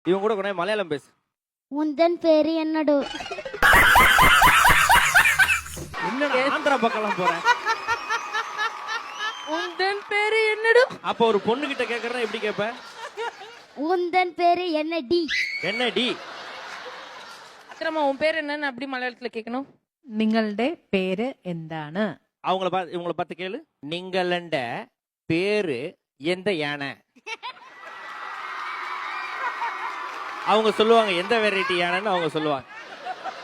இவன் கூட கொஞ்சம் மலையாளம் பேசு. உந்தன் பேரு என்னடு? என்னடா ஆந்திரா பக்கம்லாம் போறேன். உந்தன் பேரு என்னடு? அப்ப ஒரு பொண்ணு கிட்ட கேக்குறதா எப்படி கேப்ப? உந்தன் பேரு என்னடி? என்ன டி? அத்திரமா உன் பேர் என்னன்னு அப்படி மலையாளத்துல கேட்கணும். നിങ്ങളുടെ പേര് എന്താണ്? இவங்கள பார்த்து கேளு. நீங்களண்ட பேரு எந்த யானை? அவங்க சொல்லுவாங்க எந்த வெரைட்டி யானைன்னு அவங்க சொல்லுவாங்க.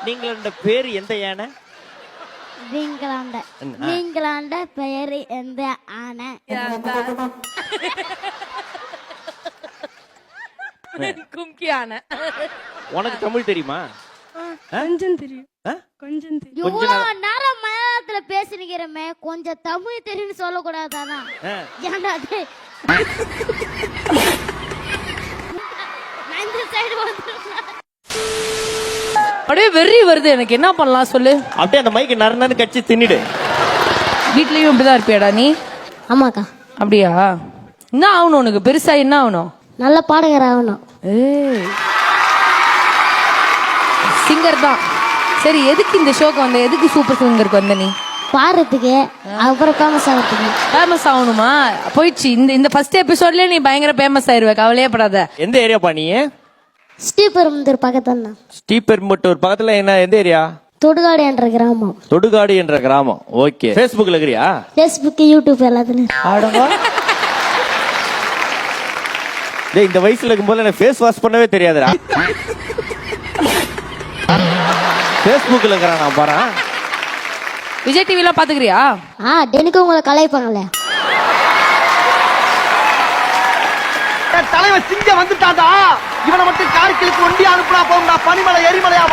நீங்களண்ட பேரு எந்த யானை? நீங்களாண்ட பெயரு எந்த ஆனை? கும்கியான. உனக்கு தமிழ் தெரியுமா? கொஞ்சம் தெரியும். கொஞ்சம் தெரியும். இவ்வளவு நேரம் மலையாளத்துல பேசுறீங்கிறமே, கொஞ்சம் தமிழ் தெரியும்னு சொல்லக்கூடாதானா? ஏன்டா அது? இந்த சைடு வந்துருக்கா? அப்படியே வெறி வருது எனக்கு, என்ன பண்ணலாம் சொல்லு. அப்படியே அந்த மைக்கு நறுன்னு கட்சி தின்னிடு. வீட்லயும் இப்படிதான் இருப்பியாடா நீ? ஆமாக்கா. அப்படியா? என்ன ஆகணும் உனக்கு? பெருசா என்ன ஆகணும்? நல்ல பாடகர் ஆகணும். சிங்கர் தான். சரி, எதுக்கு இந்த ஷோக்கு வந்த? எதுக்கு சூப்பர் சிங்கருக்கு வந்த நீ? பாடுறதுக்கு, அப்புறம் ஃபேமஸ் ஆகிறதுக்கு. ஃபேமஸ் ஆகணுமா? போயிடுச்சு. இந்த ஃபர்ஸ்ட் எபிசோட்லயே நீ பயங்கர ஃபேமஸ் ஆயிருவ, கவலையே படாத. எந்த ஏரியாப்பா நீ? ஸ்ரீபெரும்புதூர் பக்கத்துல. ஸ்ரீபெரும்புதூர் பக்கத்துல என்ன? எந்த ஏரியா? தொடுகாடு என்ற கிராமம். தொடுகாடு என்ற கிராமம். ஓகே. ஃபேஸ்புக்ல இருக்கிறியா? ஃபேஸ்புக், யூடியூப் எல்லாத்துலயும். டேய், இந்த வயசுல இருக்கும்போது எனக்கு ஃபேஸ் வாஷ் பண்ணவே தெரியாதுடா. ஃபேஸ்புக்ல இருக்கறான் நான் பாறேன். விஜய் டிவி எல்லாம் பாத்துக்கிறியா? டெனிக்கு உங்களை கலாய்ப்பாங்களே. தலைவர் சிங்க வந்துட்டாடா. இவனை மட்டும் கார்கிலுக்கு ஒண்டி அனுப்புனா போகும்டா. பனிமலை எரிமலையா